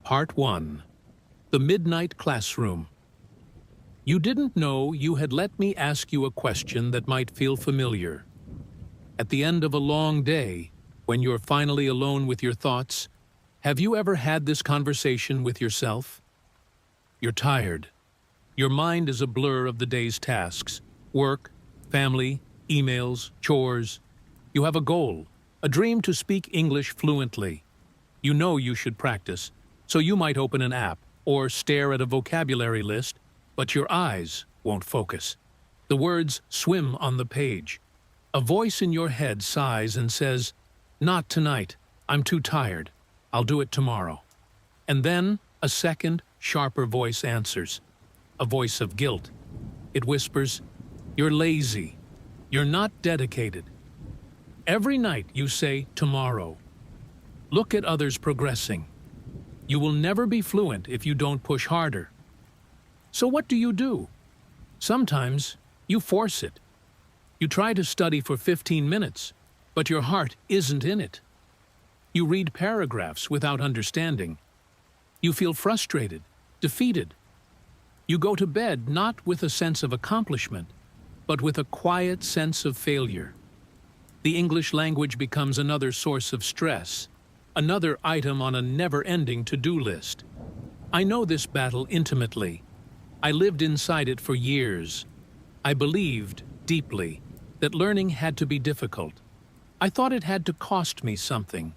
Part 1. The Midnight Classroom. You didn't know you had let me ask you a question that might feel familiar. At the end of a long day, when you're finally alone with your thoughts, have you ever had this conversation with yourself? You're tired. Your mind is a blur of the day's tasks: work, family, emails, chores. You have a goal, a dream to speak English fluently. You know you should practice, so you might open an app or stare at a vocabulary list, but your eyes won't focus. The words swim on the page. A voice in your head sighs and says, "Not tonight. I'm too tired. I'll do it tomorrow." And then a second, sharper voice answers, a voice of guilt. It whispers, "You're lazy. You're not dedicated." Every night you say, "Tomorrow." Look at others progressing. You will never be fluent if you don't push harder. So what do? Sometimes you force it. You try to study for 15 minutes, but your heart isn't in it. You read paragraphs without understanding. You feel frustrated, defeated. You go to bed not with a sense of accomplishment, but with a quiet sense of failure. The English language becomes another source of stress, another item on a never-ending to-do list. I know this battle intimately. I lived inside it for years. I believed, deeply, that learning had to be difficult. I thought it had to cost me something: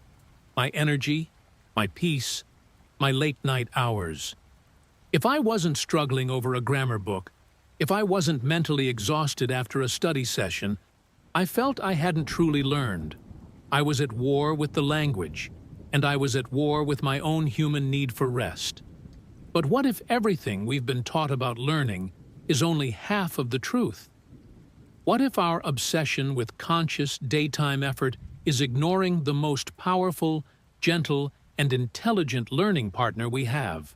my energy, my peace, my late-night hours. If I wasn't struggling over a grammar book, if I wasn't mentally exhausted after a study session, I felt I hadn't truly learned. I was at war with the language, and I was at war with my own human need for rest. But what if everything we've been taught about learning is only half of the truth? What if our obsession with conscious daytime effort is ignoring the most powerful, gentle, and intelligent learning partner we have?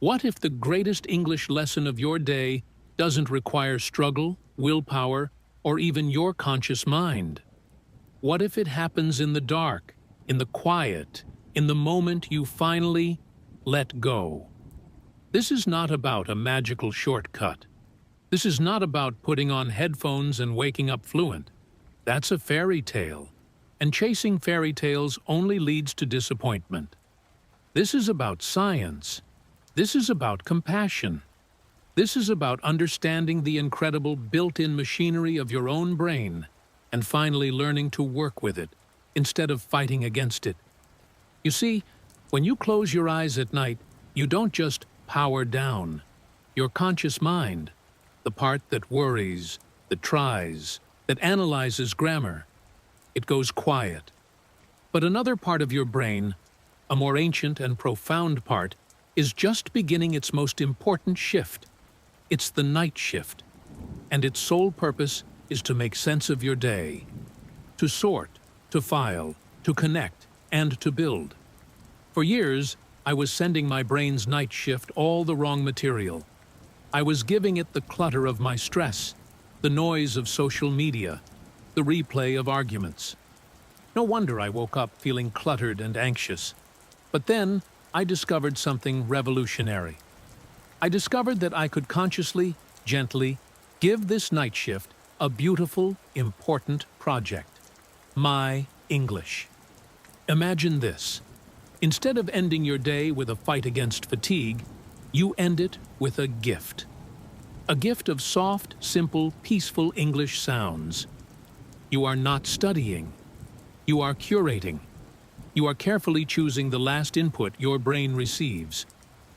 What if the greatest English lesson of your day doesn't require struggle, willpower, or even your conscious mind? What if it happens in the dark, in the quiet, in the moment you finally let go? This is not about a magical shortcut. This is not about putting on headphones and waking up fluent. That's a fairy tale, and chasing fairy tales only leads to disappointment. This is about science. This is about compassion. This is about understanding the incredible built-in machinery of your own brain and finally learning to work with it instead of fighting against it. You see, when you close your eyes at night, you don't just power down. Your conscious mind, the part that worries, that tries, that analyzes grammar, it goes quiet. But another part of your brain, a more ancient and profound part, is just beginning its most important shift. It's the night shift, and its sole purpose is to make sense of your day, to sort, to file, to connect, and to build. For years, I was sending my brain's night shift all the wrong material. I was giving it the clutter of my stress, the noise of social media, the replay of arguments. No wonder I woke up feeling cluttered and anxious. But then I discovered something revolutionary. I discovered that I could consciously, gently, give this night shift a beautiful, important project: my English. Imagine this. Instead of ending your day with a fight against fatigue, you end it with a gift. A gift of soft, simple, peaceful English sounds. You are not studying. You are curating. You are carefully choosing the last input your brain receives,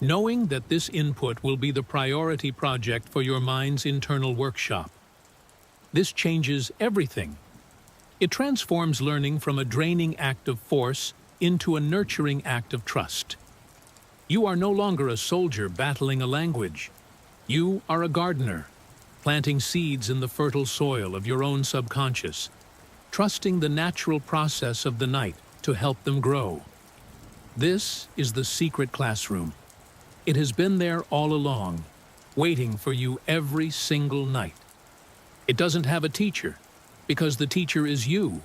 knowing that this input will be the priority project for your mind's internal workshop. This changes everything. It transforms learning from a draining act of force into a nurturing act of trust. You are no longer a soldier battling a language. You are a gardener, planting seeds in the fertile soil of your own subconscious, trusting the natural process of the night to help them grow. This is the secret classroom. It has been there all along, waiting for you every single night. It doesn't have a teacher, because the teacher is you,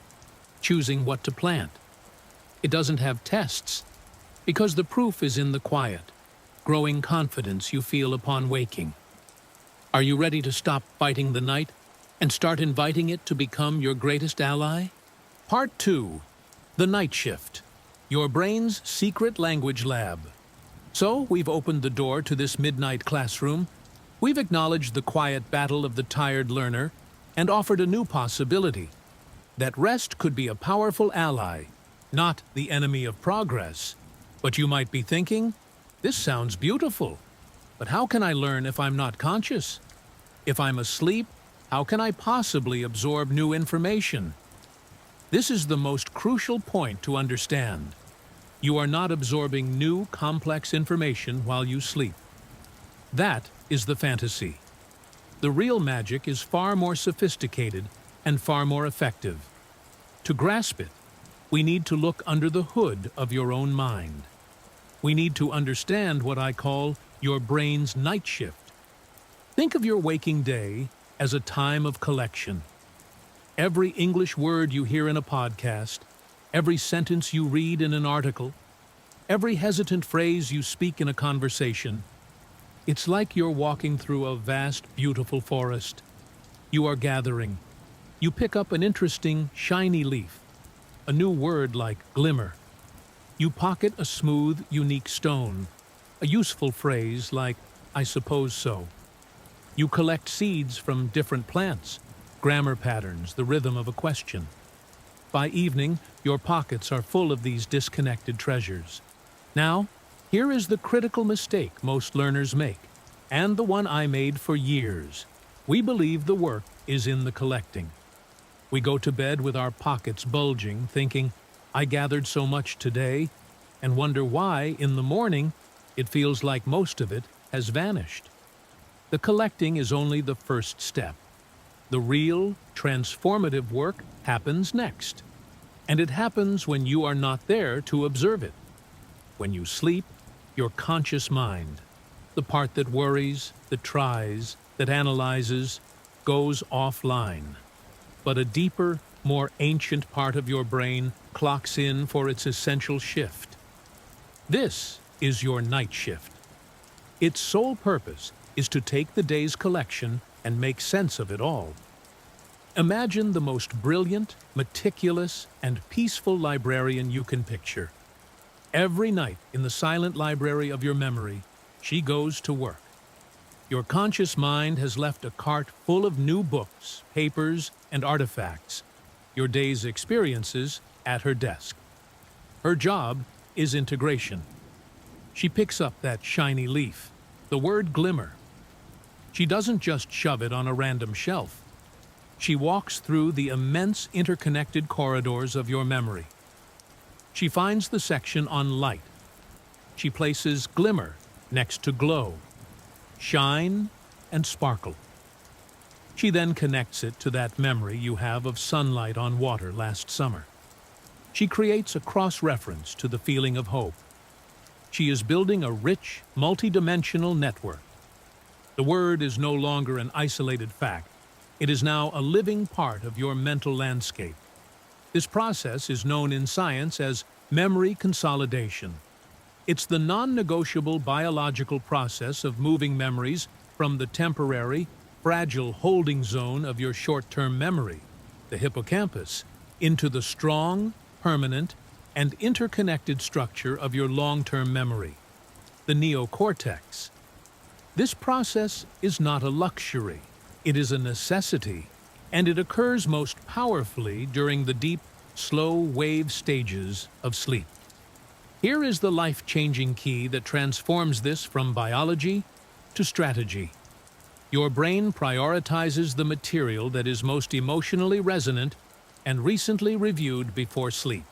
choosing what to plant. It doesn't have tests, Because the proof is in the quiet, growing confidence you feel upon waking. Are you ready to stop fighting the night and start inviting it to become your greatest ally? Part 2. The Night Shift. Your brain's secret language lab. So, we've opened the door to this midnight classroom. We've acknowledged the quiet battle of the tired learner and offered a new possibility. That rest could be a powerful ally, not the enemy of progress. But you might be thinking, this sounds beautiful. But how can I learn if I'm not conscious? If I'm asleep, how can I possibly absorb new information? This is the most crucial point to understand. You are not absorbing new, complex information while you sleep. That is the fantasy. The real magic is far more sophisticated and far more effective. To grasp it, we need to look under the hood of your own mind. We need to understand what I call your brain's night shift. Think of your waking day as a time of collection. Every English word you hear in a podcast, every sentence you read in an article, every hesitant phrase you speak in a conversation, it's like you're walking through a vast, beautiful forest. You are gathering. You pick up an interesting, shiny leaf, a new word like glimmer. You pocket a smooth, unique stone, a useful phrase like, I suppose so. You collect seeds from different plants, grammar patterns, the rhythm of a question. By evening, your pockets are full of these disconnected treasures. Now, here is the critical mistake most learners make, and the one I made for years. We believe the work is in the collecting. We go to bed with our pockets bulging, thinking, I gathered so much today, and wonder why, in the morning, it feels like most of it has vanished. The collecting is only the first step. The real, transformative work happens next. And it happens when you are not there to observe it. When you sleep, your conscious mind, the part that worries, that tries, that analyzes, goes offline. But a deeper, more ancient part of your brain clocks in for its essential shift. This is your night shift. Its sole purpose is to take the day's collection and make sense of it all. Imagine the most brilliant, meticulous, and peaceful librarian you can picture. Every night in the silent library of your memory, she goes to work. Your conscious mind has left a cart full of new books, papers, and artifacts, your day's experiences at her desk. Her job is integration. She picks up that shiny leaf, the word glimmer. She doesn't just shove it on a random shelf. She walks through the immense interconnected corridors of your memory. She finds the section on light. She places glimmer next to glow, shine, and sparkle. She then connects it to that memory you have of sunlight on water last summer. She creates a cross-reference to the feeling of hope. She is building a rich, multidimensional network. The word is no longer an isolated fact. It is now a living part of your mental landscape. This process is known in science as memory consolidation. It's the non-negotiable biological process of moving memories from the temporary, fragile holding zone of your short-term memory, the hippocampus, into the strong, permanent, and interconnected structure of your long-term memory, the neocortex. This process is not a luxury. It is a necessity, and it occurs most powerfully during the deep, slow wave stages of sleep. Here is the life-changing key that transforms this from biology to strategy. Your brain prioritizes the material that is most emotionally resonant and recently reviewed before sleep.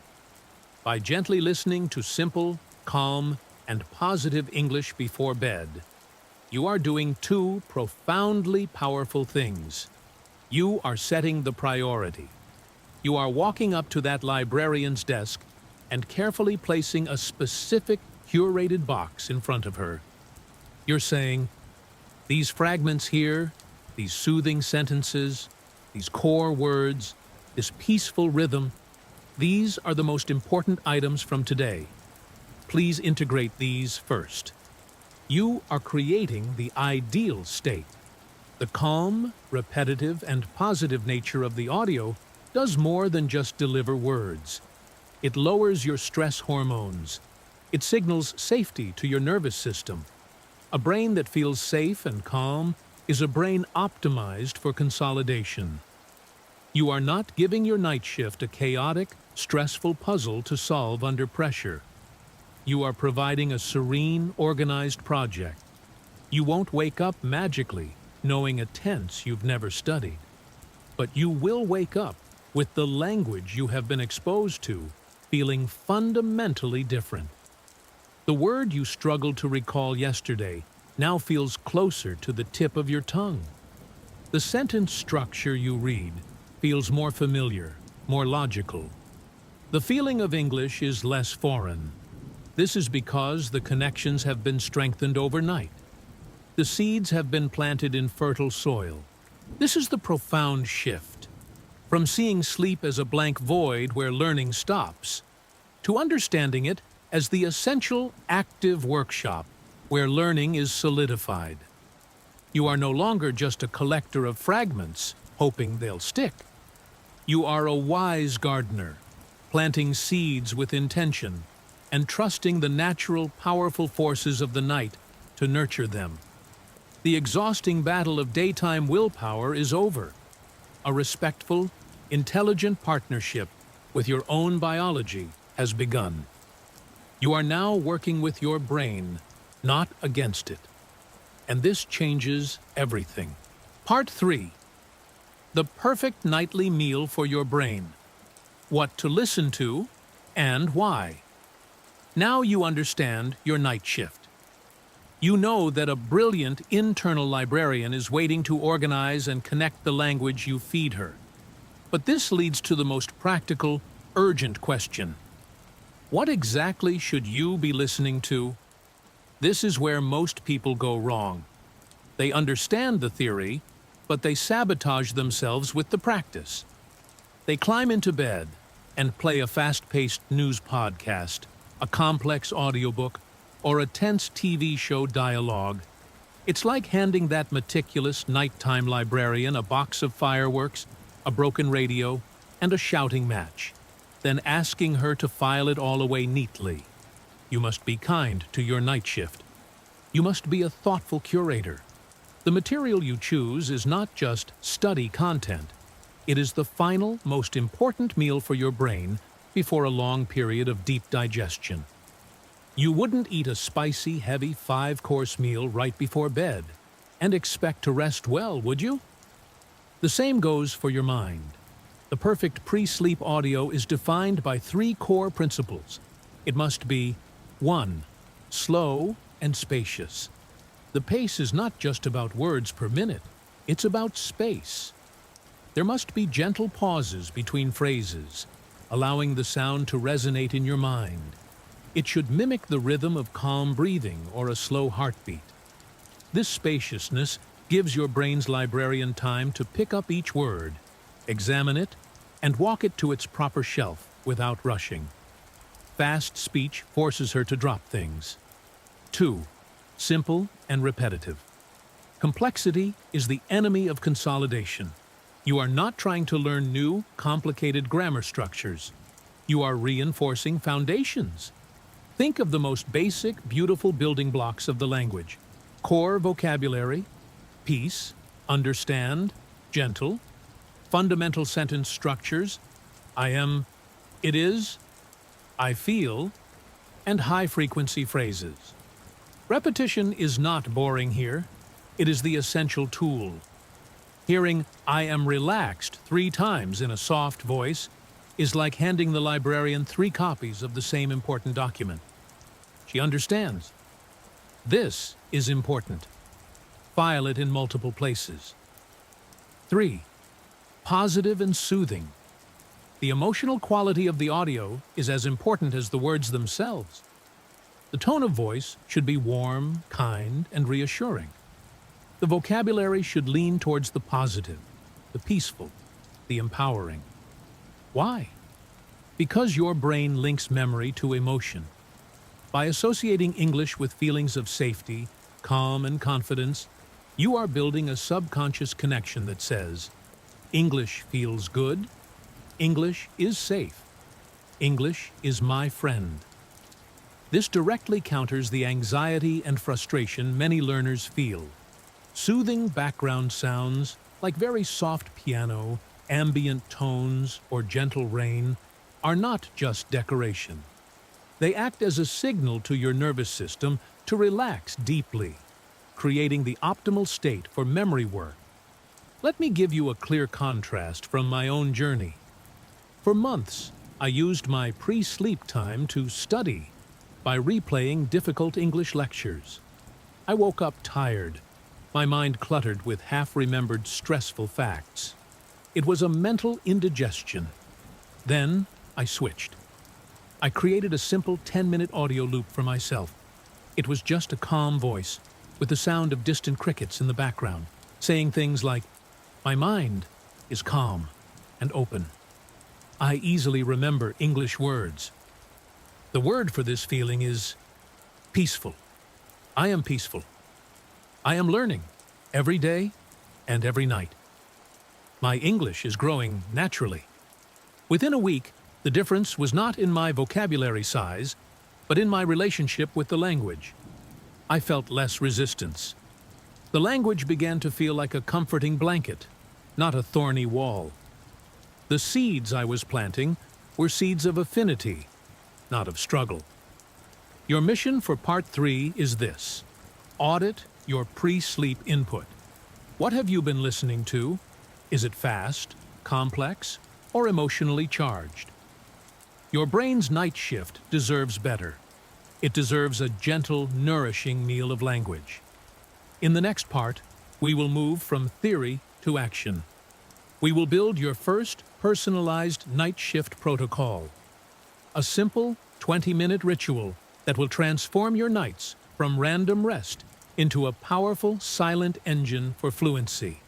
By gently listening to simple, calm, and positive English before bed, you are doing two profoundly powerful things. You are setting the priority. You are walking up to that librarian's desk and carefully placing a specific, curated box in front of her. You're saying, these fragments here, these soothing sentences, these core words, this peaceful rhythm, these are the most important items from today. Please integrate these first. You are creating the ideal state. The calm, repetitive, and positive nature of the audio does more than just deliver words. It lowers your stress hormones. It signals safety to your nervous system. A brain that feels safe and calm is a brain optimized for consolidation. You are not giving your night shift a chaotic, stressful puzzle to solve under pressure. You are providing a serene, organized project. You won't wake up magically, knowing a tense you've never studied. But you will wake up with the language you have been exposed to, feeling fundamentally different. The word you struggled to recall yesterday now feels closer to the tip of your tongue. The sentence structure you read feels more familiar, more logical. The feeling of English is less foreign. This is because the connections have been strengthened overnight. The seeds have been planted in fertile soil. This is the profound shift. From seeing sleep as a blank void where learning stops, to understanding it as the essential active workshop where learning is solidified. You are no longer just a collector of fragments, hoping they'll stick. You are a wise gardener, planting seeds with intention and trusting the natural, powerful forces of the night to nurture them. The exhausting battle of daytime willpower is over. A respectful, intelligent partnership with your own biology has begun. You are now working with your brain, not against it. And this changes everything. Part 3. The perfect nightly meal for your brain. What to listen to and why. Now you understand your night shift. You know that a brilliant internal librarian is waiting to organize and connect the language you feed her. But this leads to the most practical, urgent question. What exactly should you be listening to? This is where most people go wrong. They understand the theory, but they sabotage themselves with the practice. They climb into bed and play a fast-paced news podcast, a complex audiobook, or a tense TV show dialogue. It's like handing that meticulous nighttime librarian a box of fireworks, a broken radio, and a shouting match, then asking her to file it all away neatly. You must be kind to your night shift. You must be a thoughtful curator. The material you choose is not just study content. It is the final, most important meal for your brain before a long period of deep digestion. You wouldn't eat a spicy, heavy 5-course meal right before bed and expect to rest well, would you? The same goes for your mind. The perfect pre-sleep audio is defined by 3 core principles. It must be 1. Slow and spacious. The pace is not just about words per minute, it's about space. There must be gentle pauses between phrases, allowing the sound to resonate in your mind. It should mimic the rhythm of calm breathing or a slow heartbeat. This spaciousness gives your brain's librarian time to pick up each word, examine it, and walk it to its proper shelf without rushing. Fast speech forces her to drop things. 2. Simple and repetitive. Complexity is the enemy of consolidation. You are not trying to learn new, complicated grammar structures. You are reinforcing foundations. Think of the most basic, beautiful building blocks of the language. Core vocabulary, peace, understand, gentle, fundamental sentence structures, I am, it is, I feel, and high-frequency phrases. Repetition is not boring here. It is the essential tool. Hearing I am relaxed 3 times in a soft voice is like handing the librarian 3 copies of the same important document. She understands. This is important. File it in multiple places. 3. Positive and soothing. The emotional quality of the audio is as important as the words themselves. The tone of voice should be warm, kind, and reassuring. The vocabulary should lean towards the positive, the peaceful, the empowering. Why? Because your brain links memory to emotion. By associating English with feelings of safety, calm, and confidence, you are building a subconscious connection that says, English feels good, English is safe, English is my friend. This directly counters the anxiety and frustration many learners feel. Soothing background sounds, like very soft piano, ambient tones, or gentle rain, are not just decoration. They act as a signal to your nervous system to relax deeply, creating the optimal state for memory work. Let me give you a clear contrast from my own journey. For months, I used my pre-sleep time to study by replaying difficult English lectures. I woke up tired, my mind cluttered with half-remembered stressful facts. It was a mental indigestion. Then I switched. I created a simple 10-minute audio loop for myself. It was just a calm voice, with the sound of distant crickets in the background, saying things like, "My mind is calm and open." I easily remember English words. The word for this feeling is peaceful. I am peaceful. I am learning every day and every night. My English is growing naturally. Within a week, the difference was not in my vocabulary size, but in my relationship with the language. I felt less resistance. The language began to feel like a comforting blanket, not a thorny wall. The seeds I was planting were seeds of affinity, not of struggle. Your mission for Part 3 is this: audit your pre-sleep input. What have you been listening to? Is it fast, complex, or emotionally charged? Your brain's night shift deserves better. It deserves a gentle, nourishing meal of language. In the next part, we will move from theory to action. We will build your first personalized night shift protocol. A simple 20-minute ritual that will transform your nights from random rest into a powerful, silent engine for fluency.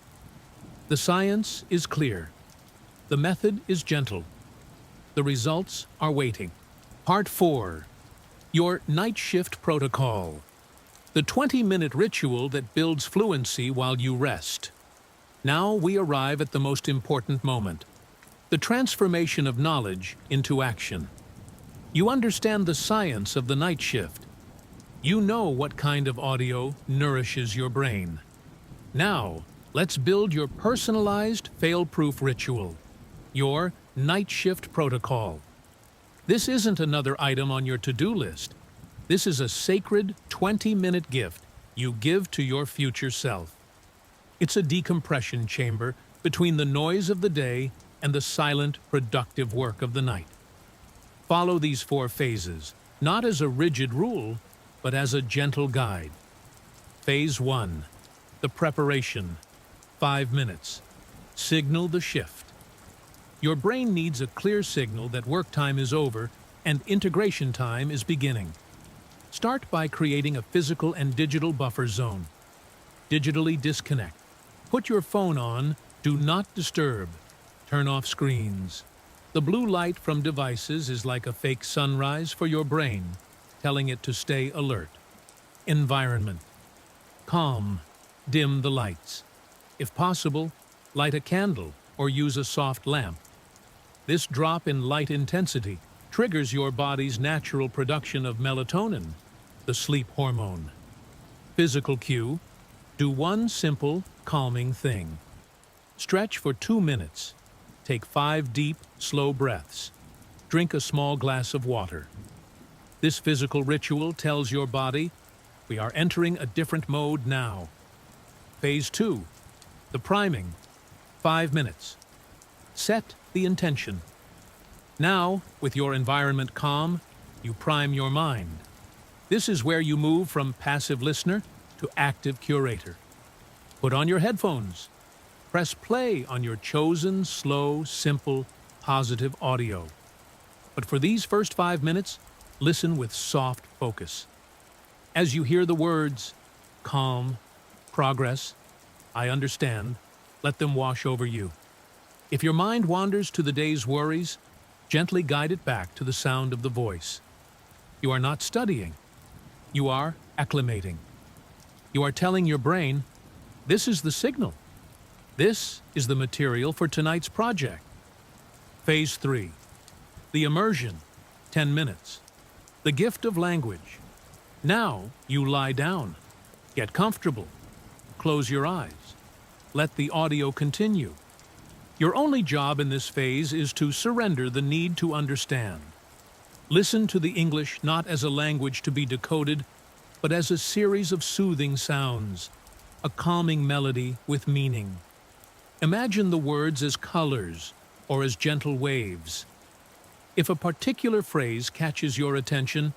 The science is clear. The method is gentle. The results are waiting. Part 4. Your night shift protocol. The 20-minute ritual that builds fluency while you rest. Now we arrive at the most important moment. The transformation of knowledge into action. You understand the science of the night shift. You know what kind of audio nourishes your brain. Now, let's build your personalized, fail-proof ritual. Your night shift protocol. This isn't another item on your to-do list. This is a sacred 20-minute gift you give to your future self. It's a decompression chamber between the noise of the day and the silent, productive work of the night. Follow these 4 phases, not as a rigid rule, but as a gentle guide. Phase 1. The preparation. 5 minutes. Signal the shift. Your brain needs a clear signal that work time is over and integration time is beginning. Start by creating a physical and digital buffer zone. Digitally disconnect. Put your phone on Do Not Disturb. Turn off screens. The blue light from devices is like a fake sunrise for your brain, telling it to stay alert. Environment. Calm. Dim the lights. If possible, light a candle or use a soft lamp. This drop in light intensity triggers your body's natural production of melatonin, the sleep hormone. Physical cue. Do one simple, calming thing. Stretch for 2 minutes. Take 5 deep, slow breaths. Drink a small glass of water. This physical ritual tells your body, we are entering a different mode now. Phase 2. The priming. 5 minutes. Set the intention. Now, with your environment calm, you prime your mind. This is where you move from passive listener to active curator. Put on your headphones. Press play on your chosen, slow, simple, positive audio. But for these first 5 minutes, listen with soft focus. As you hear the words, calm, progress, I understand, let them wash over you. If your mind wanders to the day's worries, gently guide it back to the sound of the voice. You are not studying. You are acclimating. You are telling your brain, this is the signal. This is the material for tonight's project. Phase 3. The immersion, 10 minutes. The gift of language. Now you lie down. Get comfortable. Close your eyes. Let the audio continue. Your only job in this phase is to surrender the need to understand. Listen to the English not as a language to be decoded, but as a series of soothing sounds, a calming melody with meaning. Imagine the words as colors or as gentle waves. If a particular phrase catches your attention,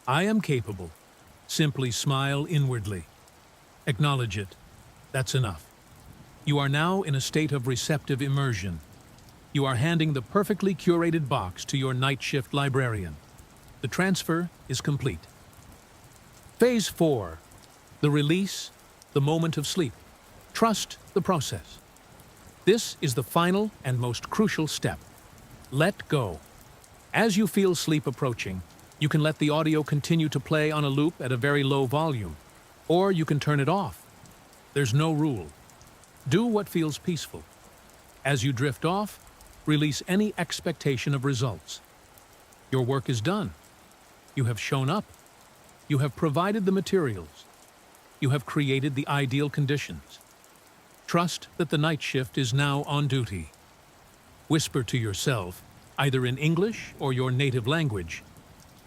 I am capable. Simply smile inwardly. Acknowledge it. That's enough. You are now in a state of receptive immersion. You are handing the perfectly curated box to your night shift librarian. The transfer is complete. Phase 4. The release, the moment of sleep. Trust the process. This is the final and most crucial step. Let go. As you feel sleep approaching, you can let the audio continue to play on a loop at a very low volume, or you can turn it off. There's no rule. Do what feels peaceful. As you drift off, release any expectation of results. Your work is done. You have shown up. You have provided the materials. You have created the ideal conditions. Trust that the night shift is now on duty. Whisper to yourself, either in English or your native language,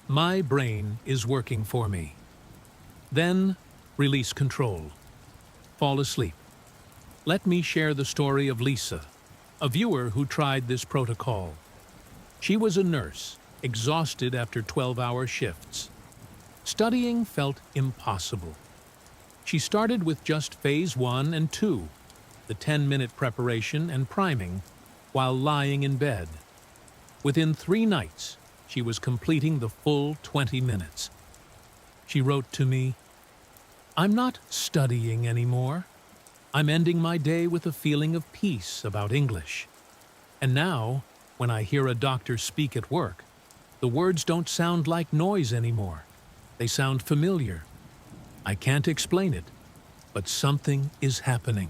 "My brain is working for me." Then, release control. Fall asleep. Let me share the story of Lisa, a viewer who tried this protocol. She was a nurse, exhausted after 12-hour shifts. Studying felt impossible. She started with just phase 1 and 2, the 10-minute preparation and priming, while lying in bed. Within 3 nights, she was completing the full 20 minutes. She wrote to me, "I'm not studying anymore. I'm ending my day with a feeling of peace about English. And now, when I hear a doctor speak at work, the words don't sound like noise anymore. They sound familiar. I can't explain it, but something is happening."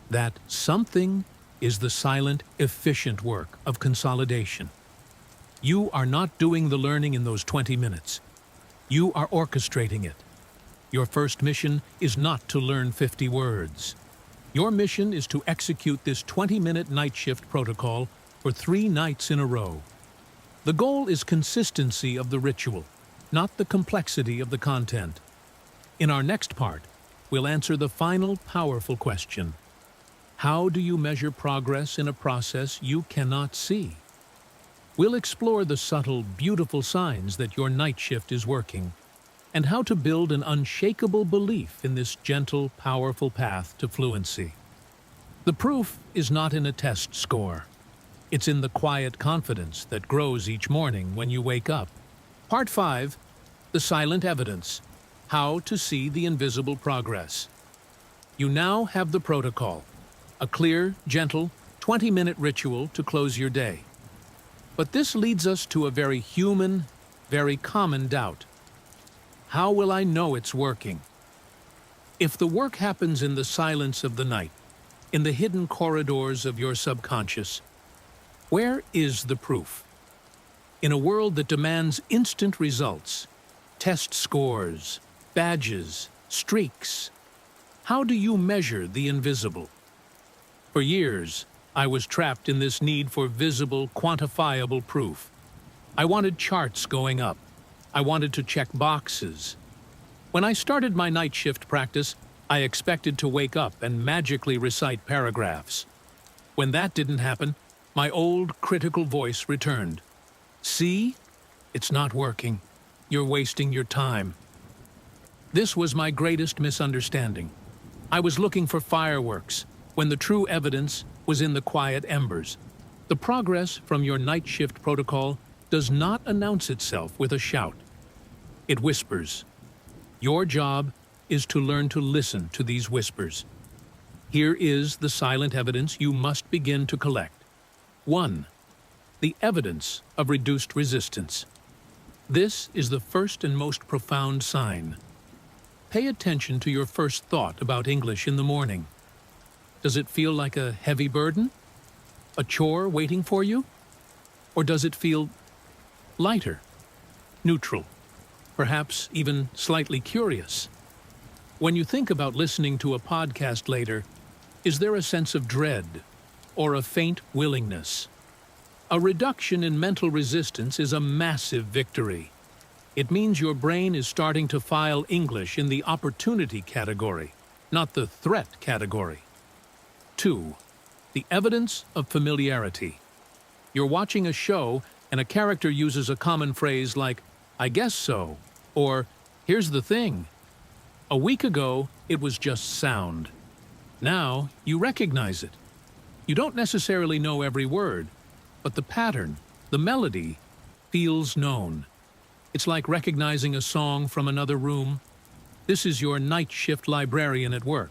That something is the silent, efficient work of consolidation. You are not doing the learning in those 20 minutes. You are orchestrating it. Your first mission is not to learn 50 words. Your mission is to execute this 20-minute night shift protocol for 3 nights in a row. The goal is consistency of the ritual, not the complexity of the content. In our next part, we'll answer the final powerful question. How do you measure progress in a process you cannot see? We'll explore the subtle, beautiful signs that your night shift is working, and how to build an unshakable belief in this gentle, powerful path to fluency. The proof is not in a test score. It's in the quiet confidence that grows each morning when you wake up. Part 5, the silent evidence, how to see the invisible progress. You now have the protocol, a clear, gentle, 20-minute ritual to close your day. But this leads us to a very human, very common doubt. How will I know it's working? If the work happens in the silence of the night, in the hidden corridors of your subconscious, where is the proof? In a world that demands instant results, test scores, badges, streaks, how do you measure the invisible? For years, I was trapped in this need for visible, quantifiable proof. I wanted charts going up. I wanted to check boxes. When I started my night shift practice, I expected to wake up and magically recite paragraphs. When that didn't happen, my old critical voice returned. "See? It's not working. You're wasting your time." This was my greatest misunderstanding. I was looking for fireworks, when the true evidence was in the quiet embers. The progress from your night shift protocol does not announce itself with a shout. It whispers. Your job is to learn to listen to these whispers. Here is the silent evidence you must begin to collect. 1. The evidence of reduced resistance. This is the first and most profound sign. Pay attention to your first thought about English in the morning. Does it feel like a heavy burden? A chore waiting for you? Or does it feel lighter, neutral, perhaps even slightly curious? When you think about listening to a podcast later, is there a sense of dread or a faint willingness? A reduction in mental resistance is a massive victory. It means your brain is starting to file English in the opportunity category, not the threat category. 2. The evidence of familiarity. You're watching a show and a character uses a common phrase like, "I guess so," or "Here's the thing." A week ago, it was just sound. Now, you recognize it. You don't necessarily know every word, but the pattern, the melody, feels known. It's like recognizing a song from another room. This is your night shift librarian at work.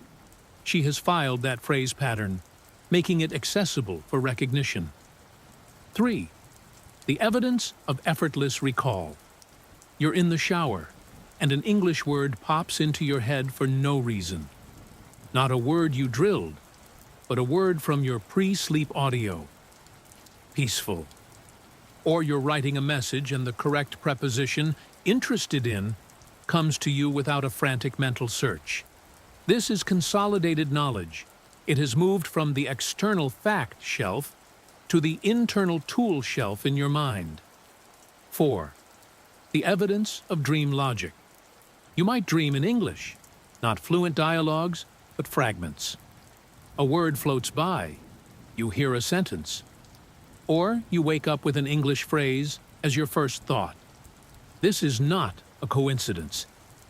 She has filed that phrase pattern, making it accessible for recognition. 3. The evidence of effortless recall. You're in the shower, and an English word pops into your head for no reason. Not a word you drilled, but a word from your pre-sleep audio. Peaceful. Or you're writing a message and the correct preposition, interested in, comes to you without a frantic mental search. This is consolidated knowledge. It has moved from the external fact shelf to the internal tool shelf in your mind. 4. The evidence of dream logic. You might dream in English, not fluent dialogues, but fragments. A word floats by. You hear a sentence. Or you wake up with an English phrase as your first thought. This is not a coincidence.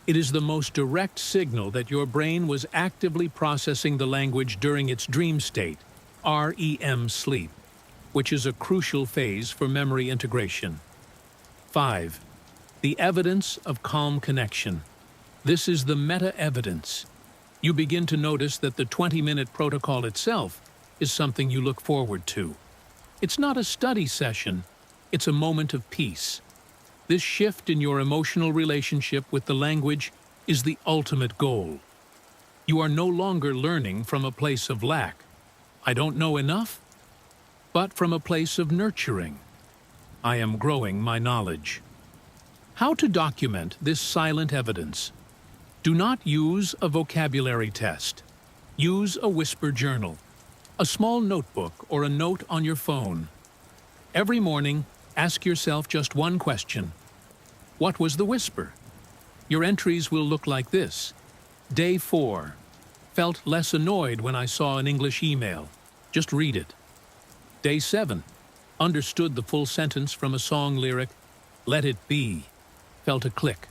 It is the most direct signal that your brain was actively processing the language during its dream state, REM sleep, which is a crucial phase for memory integration. 5. The evidence of calm connection. This is the meta-evidence. You begin to notice that the 20-minute protocol itself is something you look forward to. It's not a study session, it's a moment of peace. This shift in your emotional relationship with the language is the ultimate goal. You are no longer learning from a place of lack. I don't know enough, but from a place of nurturing. I am growing my knowledge. How to document this silent evidence? Do not use a vocabulary test. Use a whisper journal, a small notebook, or a note on your phone. Every morning, ask yourself just one question. What was the whisper? Your entries will look like this. Day 4. Felt less annoyed when I saw an English email. Just read it. Day 7. Understood the full sentence from a song lyric. Let it be. Felt a click.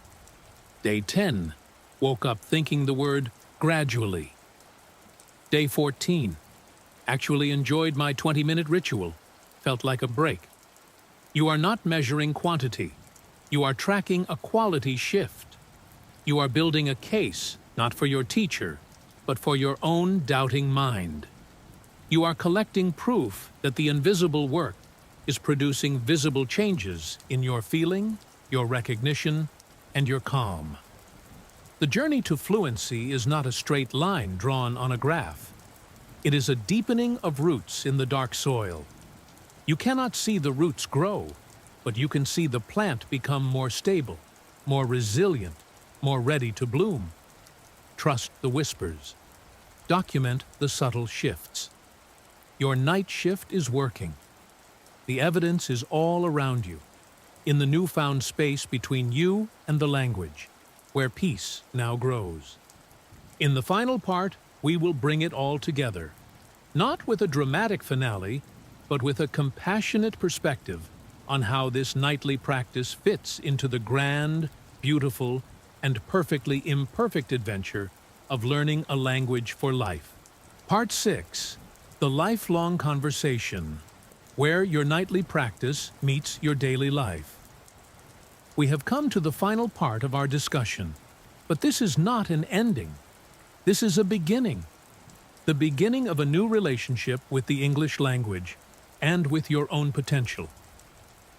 Day 10. Woke up thinking the word gradually. Day 14. Actually enjoyed my 20-minute ritual. Felt like a break. You are not measuring quantity. You are tracking a quality shift. You are building a case, not for your teacher, but for your own doubting mind. You are collecting proof that the invisible work is producing visible changes in your feeling, your recognition, and your calm. The journey to fluency is not a straight line drawn on a graph. It is a deepening of roots in the dark soil. You cannot see the roots grow, but you can see the plant become more stable, more resilient, more ready to bloom. Trust the whispers. Document the subtle shifts. Your night shift is working. The evidence is all around you, in the newfound space between you and the language, where peace now grows. In the final part, we will bring it all together, not with a dramatic finale, but with a compassionate perspective on how this nightly practice fits into the grand, beautiful, and perfectly imperfect adventure of learning a language for life. Part 6. The lifelong conversation, where your nightly practice meets your daily life. We have come to the final part of our discussion, but this is not an ending. This is a beginning. The beginning of a new relationship with the English language and with your own potential.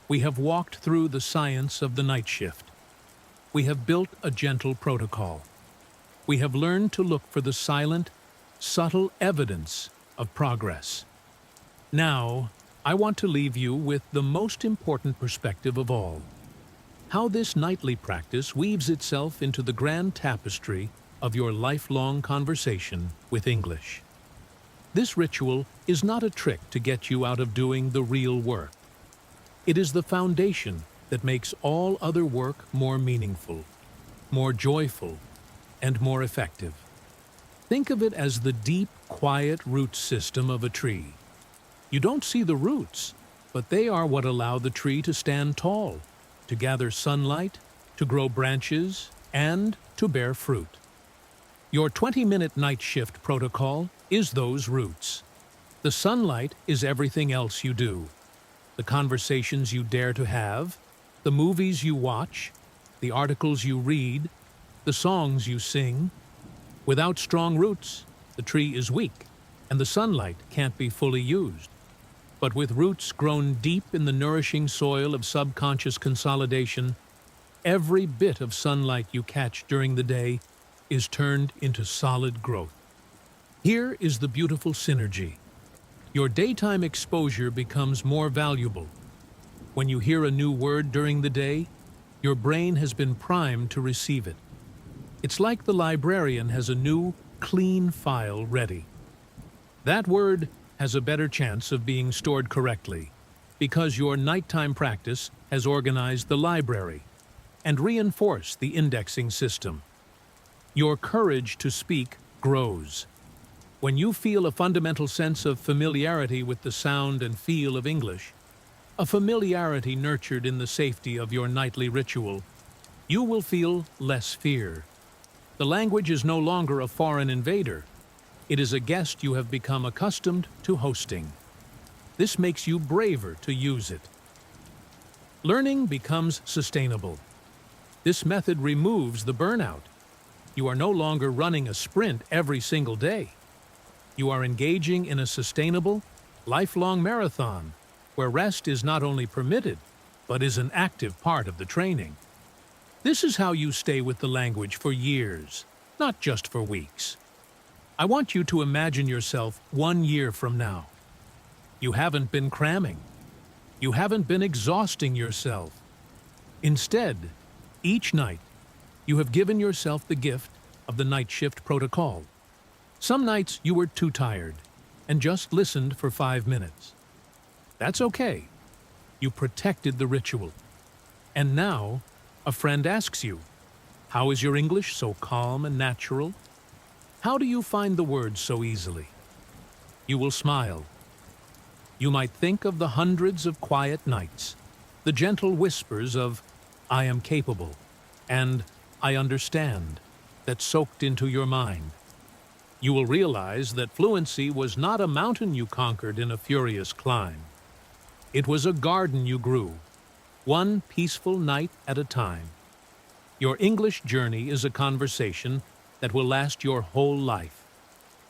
We have walked through the science of the night shift. We have built a gentle protocol. We have learned to look for the silent, subtle evidence of progress. Now, I want to leave you with the most important perspective of all: how this nightly practice weaves itself into the grand tapestry of your lifelong conversation with English. This ritual is not a trick to get you out of doing the real work. It is the foundation that makes all other work more meaningful, more joyful, and more effective. Think of it as the deep, quiet root system of a tree. You don't see the roots, but they are what allow the tree to stand tall, to gather sunlight, to grow branches, and to bear fruit. Your 20-minute night shift protocol is those roots. The sunlight is everything else you do. The conversations you dare to have, the movies you watch, the articles you read, the songs you sing. Without strong roots, the tree is weak, and the sunlight can't be fully used. But with roots grown deep in the nourishing soil of subconscious consolidation, every bit of sunlight you catch during the day is turned into solid growth. Here is the beautiful synergy. Your daytime exposure becomes more valuable. When you hear a new word during the day, your brain has been primed to receive it. It's like the librarian has a new, clean file ready. That word has a better chance of being stored correctly because your nighttime practice has organized the library and reinforced the indexing system. Your courage to speak grows. When you feel a fundamental sense of familiarity with the sound and feel of English, a familiarity nurtured in the safety of your nightly ritual, you will feel less fear. The language is no longer a foreign invader. It is a guest you have become accustomed to hosting. This makes you braver to use it. Learning becomes sustainable. This method removes the burnout. You are no longer running a sprint every single day. You are engaging in a sustainable, lifelong marathon where rest is not only permitted, but is an active part of the training. This is how you stay with the language for years, not just for weeks. I want you to imagine yourself 1 year from now. You haven't been cramming. You haven't been exhausting yourself. Instead, each night, you have given yourself the gift of the night shift protocol. Some nights you were too tired and just listened for 5 minutes. That's okay. You protected the ritual. And now, a friend asks you, "How is your English so calm and natural? How do you find the words so easily?" You will smile. You might think of the hundreds of quiet nights, the gentle whispers of "I am capable" and "I understand" that soaked into your mind. You will realize that fluency was not a mountain you conquered in a furious climb. It was a garden you grew, one peaceful night at a time. Your English journey is a conversation that will last your whole life.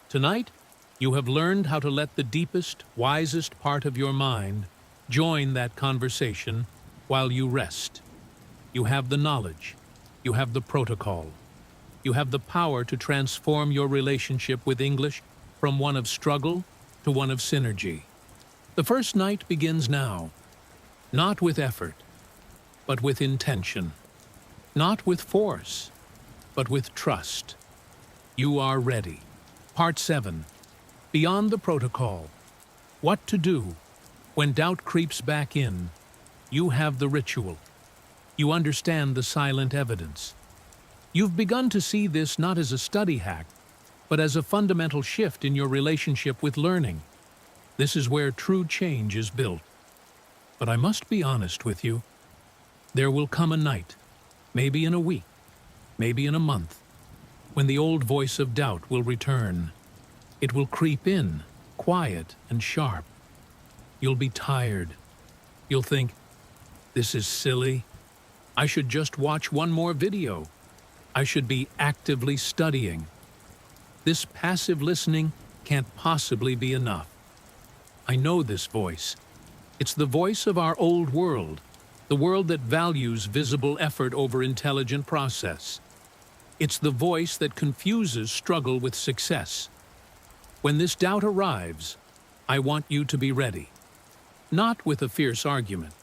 Tonight, you have learned how to let the deepest, wisest part of your mind join that conversation while you rest. You have the knowledge. You have the protocol. You have the power to transform your relationship with English from one of struggle to one of synergy. The first night begins now, not with effort, but with intention. Not with force, but with trust. You are ready. Part 7. Beyond the protocol. What to do when doubt creeps back in. You have the ritual. You understand the silent evidence. You've begun to see this not as a study hack, but as a fundamental shift in your relationship with learning. This is where true change is built. But I must be honest with you. There will come a night, maybe in a week, maybe in a month, when the old voice of doubt will return. It will creep in, quiet and sharp. You'll be tired. You'll think, "This is silly. I should just watch one more video. I should be actively studying." This passive listening can't possibly be enough. I know this voice. It's the voice of our old world, the world that values visible effort over intelligent process. It's the voice that confuses struggle with success. When this doubt arrives, I want you to be ready, not with a fierce argument,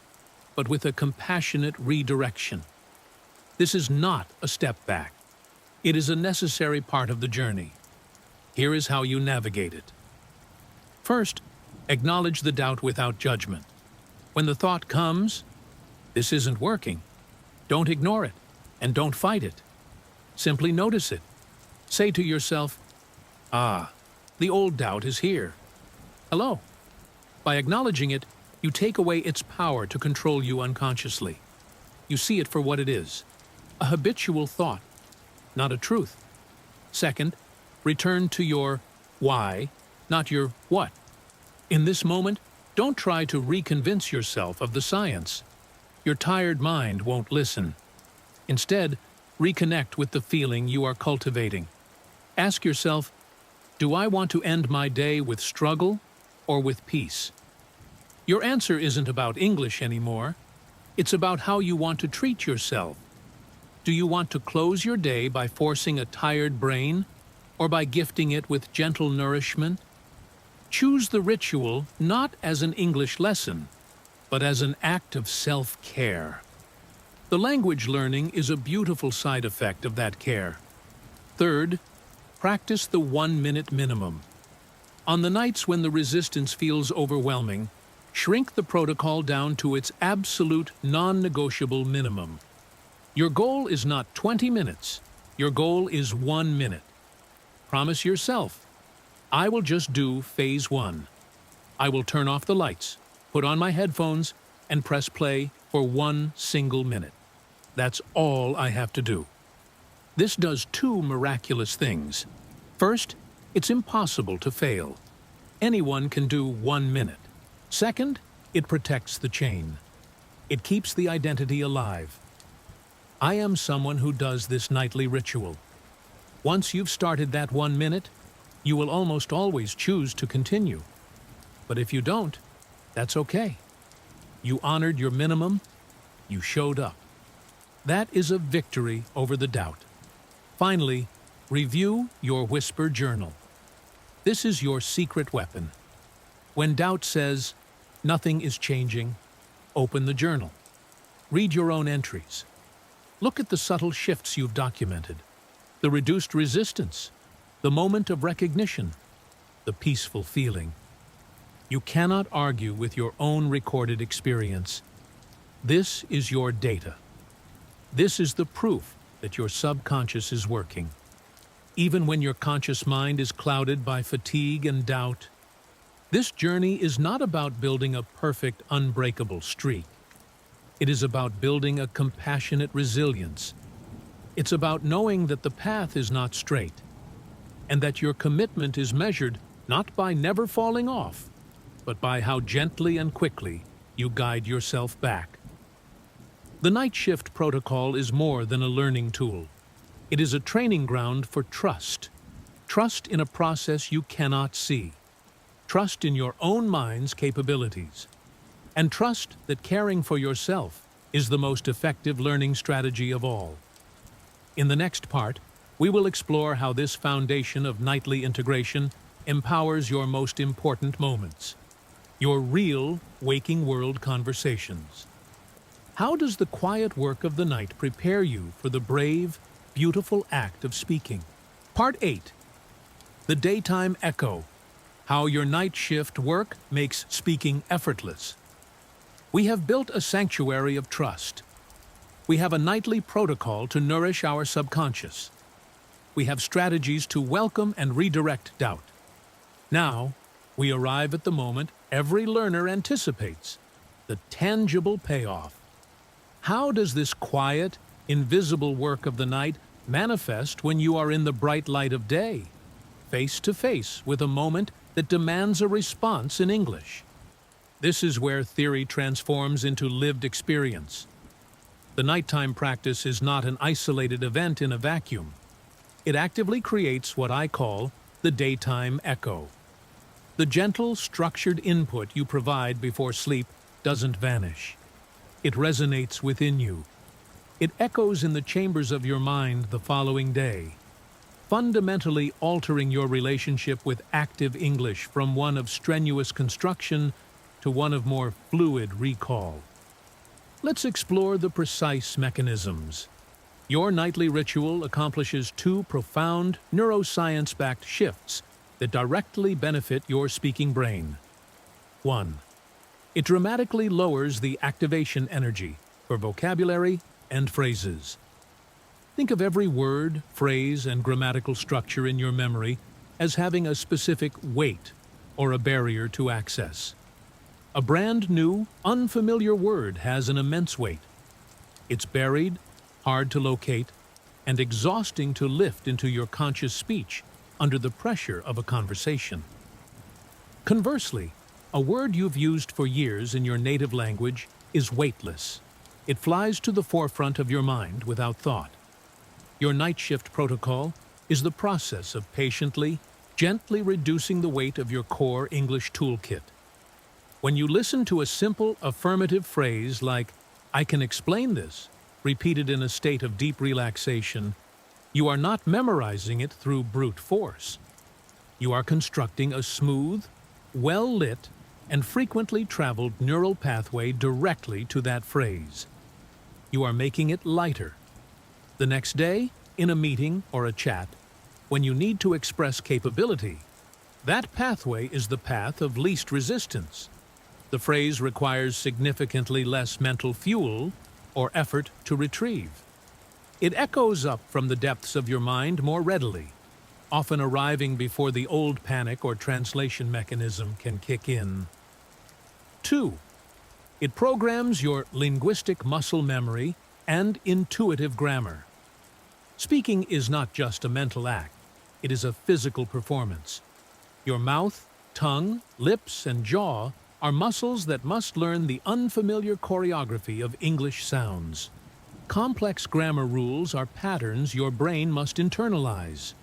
but with a compassionate redirection. This is not a step back. It is a necessary part of the journey. Here is how you navigate it. First, acknowledge the doubt without judgment. When the thought comes, "This isn't working," don't ignore it and don't fight it. Simply notice it. Say to yourself, "Ah, the old doubt is here. Hello." By acknowledging it, you take away its power to control you unconsciously. You see it for what it is, a habitual thought, not a truth. Second, return to your why, not your what. In this moment, don't try to reconvince yourself of the science. Your tired mind won't listen. Instead, reconnect with the feeling you are cultivating. Ask yourself, do I want to end my day with struggle or with peace? Your answer isn't about English anymore. It's about how you want to treat yourself. Do you want to close your day by forcing a tired brain, or by gifting it with gentle nourishment? Choose the ritual not as an English lesson, but as an act of self-care. The language learning is a beautiful side effect of that care. Third, practice the 1-minute minimum. On the nights when the resistance feels overwhelming, shrink the protocol down to its absolute non-negotiable minimum. Your goal is not 20 minutes. Your goal is 1 minute. Promise yourself, I will just do phase 1. I will turn off the lights, put on my headphones, and press play for 1 single minute. That's all I have to do. This does 2 miraculous things. First, it's impossible to fail. Anyone can do 1 minute. Second, it protects the chain. It keeps the identity alive. I am someone who does this nightly ritual. Once you've started that 1 minute, you will almost always choose to continue. But if you don't, that's okay. You honored your minimum, you showed up. That is a victory over the doubt. Finally, review your whisper journal. This is your secret weapon. When doubt says, "Nothing is changing," open the journal. Read your own entries. Look at the subtle shifts you've documented, the reduced resistance, the moment of recognition, the peaceful feeling. You cannot argue with your own recorded experience. This is your data. This is the proof that your subconscious is working. Even when your conscious mind is clouded by fatigue and doubt, this journey is not about building a perfect, unbreakable streak. It is about building a compassionate resilience. It's about knowing that the path is not straight, and that your commitment is measured not by never falling off, but by how gently and quickly you guide yourself back. The night shift protocol is more than a learning tool. It is a training ground for trust. Trust in a process you cannot see. Trust in your own mind's capabilities. And trust that caring for yourself is the most effective learning strategy of all. In the next part, we will explore how this foundation of nightly integration empowers your most important moments, your real waking world conversations. How does the quiet work of the night prepare you for the brave, beautiful act of speaking? Part 8. The Daytime Echo. How your night shift work makes speaking effortless. We have built a sanctuary of trust. We have a nightly protocol to nourish our subconscious. We have strategies to welcome and redirect doubt. Now, we arrive at the moment every learner anticipates, the tangible payoff. How does this quiet, invisible work of the night manifest when you are in the bright light of day, face to face with a moment that demands a response in English? This is where theory transforms into lived experience. The nighttime practice is not an isolated event in a vacuum. It actively creates what I call the daytime echo. The gentle, structured input you provide before sleep doesn't vanish. It resonates within you. It echoes in the chambers of your mind the following day, fundamentally altering your relationship with active English from one of strenuous construction to one of more fluid recall. Let's explore the precise mechanisms. Your nightly ritual accomplishes two profound neuroscience-backed shifts that directly benefit your speaking brain. 1. It dramatically lowers the activation energy for vocabulary and phrases. Think of every word, phrase, and grammatical structure in your memory as having a specific weight or a barrier to access. A brand new, unfamiliar word has an immense weight. It's buried, hard to locate, and exhausting to lift into your conscious speech under the pressure of a conversation. Conversely, a word you've used for years in your native language is weightless. It flies to the forefront of your mind without thought. Your night shift protocol is the process of patiently, gently reducing the weight of your core English toolkit. When you listen to a simple affirmative phrase like, "I can explain this," repeated in a state of deep relaxation, you are not memorizing it through brute force. You are constructing a smooth, well-lit, and frequently traveled neural pathway directly to that phrase. You are making it lighter. The next day, in a meeting or a chat, when you need to express capability, that pathway is the path of least resistance. The phrase requires significantly less mental fuel or effort to retrieve. It echoes up from the depths of your mind more readily, often arriving before the old panic or translation mechanism can kick in. 2. It programs your linguistic muscle memory and intuitive grammar. Speaking is not just a mental act, it is a physical performance. Your mouth, tongue, lips, and jaw are muscles that must learn the unfamiliar choreography of English sounds. Complex grammar rules are patterns your brain must internalize.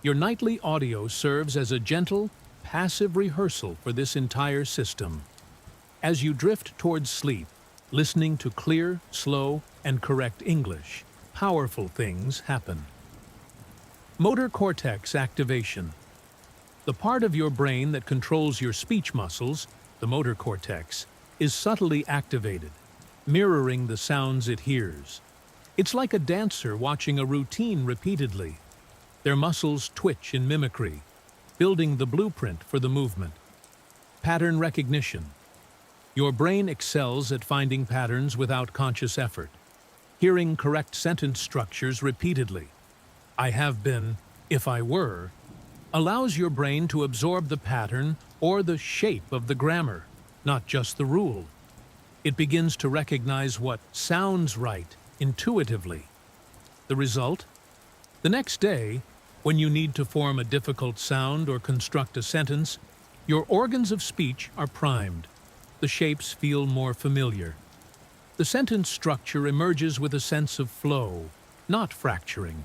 Your nightly audio serves as a gentle, passive rehearsal for this entire system. As you drift towards sleep, listening to clear, slow, and correct English, powerful things happen. Motor cortex activation. The part of your brain that controls your speech muscles, the motor cortex, is subtly activated, mirroring the sounds it hears. It's like a dancer watching a routine repeatedly. Their muscles twitch in mimicry, building the blueprint for the movement. Pattern recognition. Your brain excels at finding patterns without conscious effort. Hearing correct sentence structures repeatedly, "I have been," "if I were," allows your brain to absorb the pattern or the shape of the grammar, not just the rule. It begins to recognize what sounds right intuitively. The result? The next day, when you need to form a difficult sound or construct a sentence, your organs of speech are primed. The shapes feel more familiar. The sentence structure emerges with a sense of flow, not fracturing.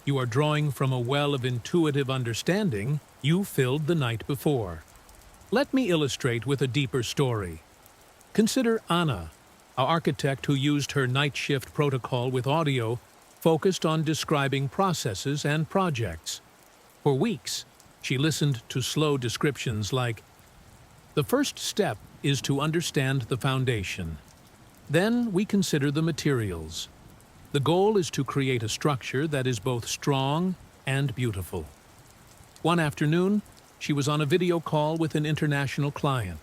You are drawing from a well of intuitive understanding you filled the night before. Let me illustrate with a deeper story. Consider Anna, an architect who used her night shift protocol with audio focused on describing processes and projects. For weeks, she listened to slow descriptions like, "The first step is to understand the foundation. Then we consider the materials. The goal is to create a structure that is both strong and beautiful." One afternoon, she was on a video call with an international client.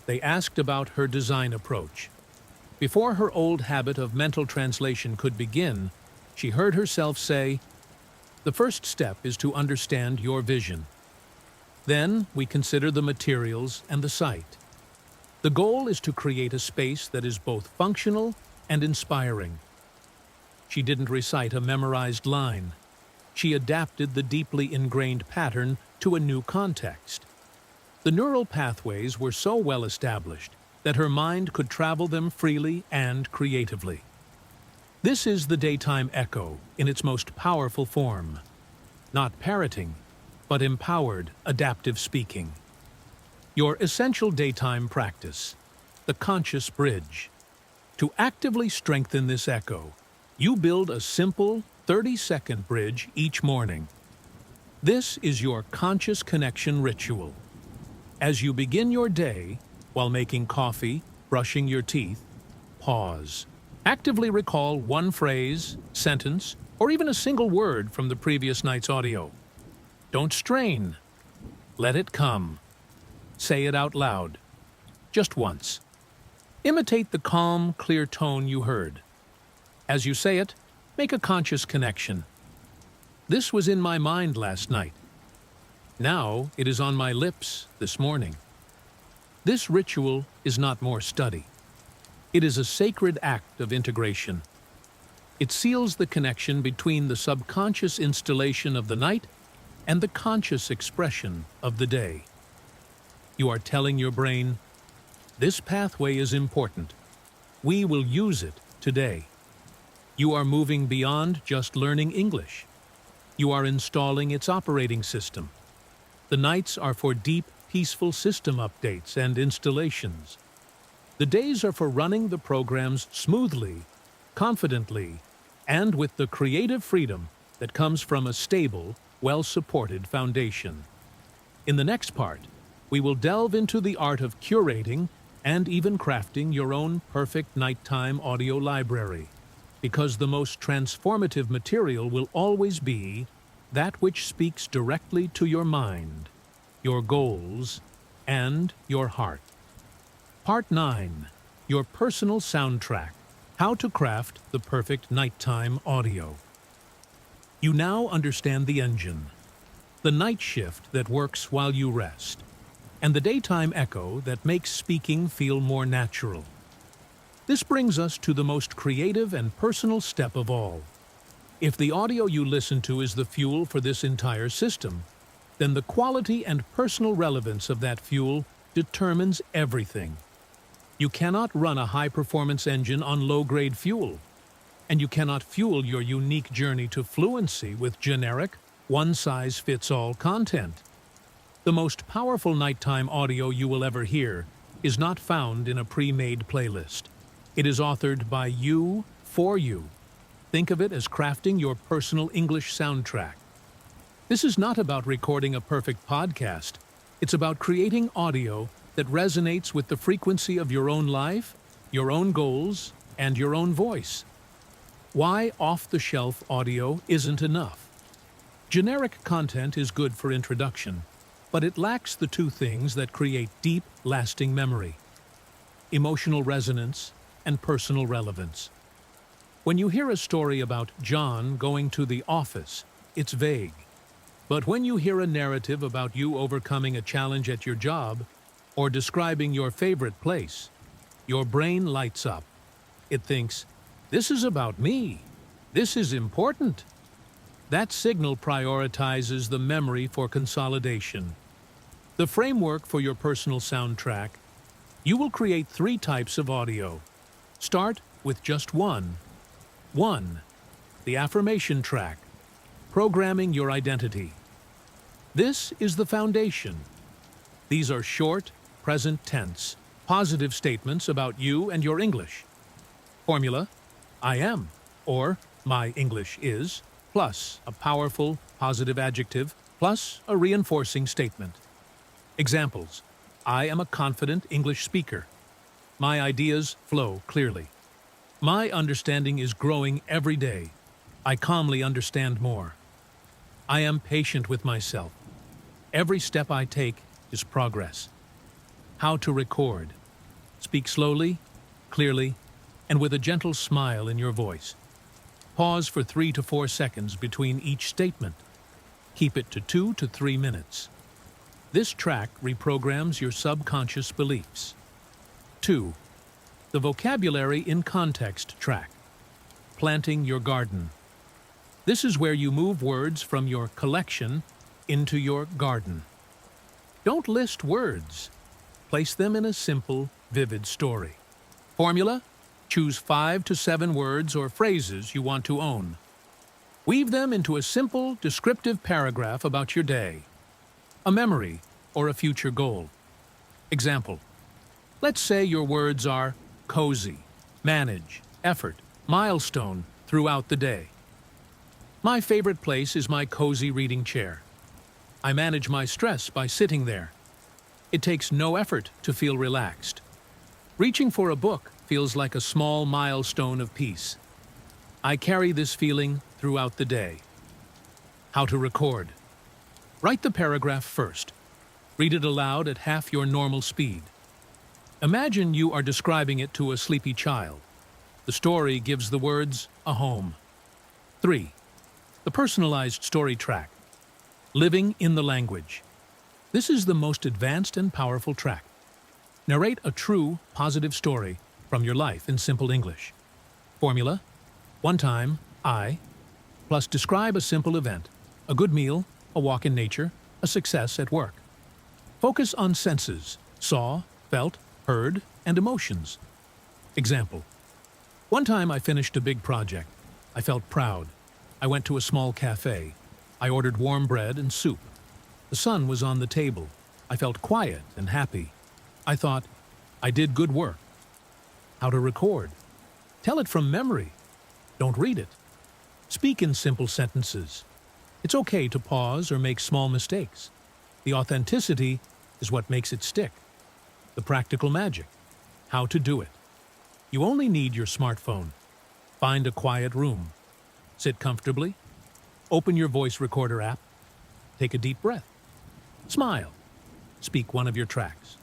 They asked about her design approach. Before her old habit of mental translation could begin, she heard herself say, "The first step is to understand your vision. Then we consider the materials and the site. The goal is to create a space that is both functional and inspiring." She didn't recite a memorized line. She adapted the deeply ingrained pattern to a new context. The neural pathways were so well established that her mind could travel them freely and creatively. This is the daytime echo in its most powerful form. Not parroting, but empowered, adaptive speaking. Your essential daytime practice, the conscious bridge. To actively strengthen this echo, you build a simple 30-second bridge each morning. This is your conscious connection ritual. As you begin your day, while making coffee, brushing your teeth, pause. Actively recall one phrase, sentence, or even a single word from the previous night's audio. Don't strain. Let it come. Say it out loud. Just once. Imitate the calm, clear tone you heard. As you say it, make a conscious connection. This was in my mind last night. Now it is on my lips this morning. This ritual is not more study. It is a sacred act of integration. It seals the connection between the subconscious installation of the night and the conscious expression of the day. You are telling your brain, this pathway is important. We will use it today. You are moving beyond just learning English. You are installing its operating system. The nights are for deep, peaceful system updates and installations. The days are for running the programs smoothly, confidently, and with the creative freedom that comes from a stable, well-supported foundation. In the next part, we will delve into the art of curating and even crafting your own perfect nighttime audio library, because the most transformative material will always be that which speaks directly to your mind, your goals, and your heart. Part 9. Your personal soundtrack. How to craft the perfect nighttime audio. You now understand the engine, the night shift that works while you rest, and the daytime echo that makes speaking feel more natural. This brings us to the most creative and personal step of all. If the audio you listen to is the fuel for this entire system, then the quality and personal relevance of that fuel determines everything. You cannot run a high-performance engine on low-grade fuel, and you cannot fuel your unique journey to fluency with generic, one-size-fits-all content. The most powerful nighttime audio you will ever hear is not found in a pre-made playlist. It is authored by you, for you. Think of it as crafting your personal English soundtrack. This is not about recording a perfect podcast. It's about creating audio that resonates with the frequency of your own life, your own goals, and your own voice. Why off-the-shelf audio isn't enough. Generic content is good for introduction, but it lacks the two things that create deep, lasting memory: emotional resonance and personal relevance. When you hear a story about John going to the office, it's vague. But when you hear a narrative about you overcoming a challenge at your job or describing your favorite place, your brain lights up. It thinks, this is about me. This is important. That signal prioritizes the memory for consolidation. The framework for your personal soundtrack. You will create 3 types of audio. Start with just one. 1. The affirmation track. Programming your identity. This is the foundation. These are short, present tense, positive statements about you and your English. Formula: I am, or my English is, plus a powerful, positive adjective, plus a reinforcing statement. Examples: I am a confident English speaker. My ideas flow clearly. My understanding is growing every day. I calmly understand more. I am patient with myself. Every step I take is progress. How to record. Speak slowly, clearly, and with a gentle smile in your voice. Pause for 3 to 4 seconds between each statement. Keep it to 2 to 3 minutes. This track reprograms your subconscious beliefs. 2. The vocabulary in context track. Planting your garden. This is where you move words from your collection into your garden. Don't list words. Place them in a simple, vivid story. Formula: choose 5 to 7 words or phrases you want to own. Weave them into a simple, descriptive paragraph about your day, a memory, or a future goal. Example: let's say your words are cozy. manage, effort, milestone throughout the day. My favorite place is my cozy reading chair. I manage my stress by sitting there. It takes no effort to feel relaxed. Reaching for a book feels like a small milestone of peace. I carry this feeling throughout the day. How to record. Write the paragraph first. Read it aloud at half your normal speed. Imagine you are describing it to a sleepy child. The story gives the words a home. 3. The personalized story track. Living in the language. This is the most advanced and powerful track. Narrate a true, positive story from your life in simple English. Formula: one time, I, plus describe a simple event, a good meal, a walk in nature, a success at work. Focus on senses: saw, felt, heard, and emotions. Example: one time I finished a big project. I felt proud. I went to a small cafe. I ordered warm bread and soup. The sun was on the table. I felt quiet and happy. I thought, I did good work. How to record. Tell it from memory. Don't read it. Speak in simple sentences. It's okay to pause or make small mistakes. The authenticity is what makes it stick. The practical magic. How to do it. You only need your smartphone. Find a quiet room. Sit comfortably. Open your voice recorder app. Take a deep breath. Smile. Speak one of your tracks.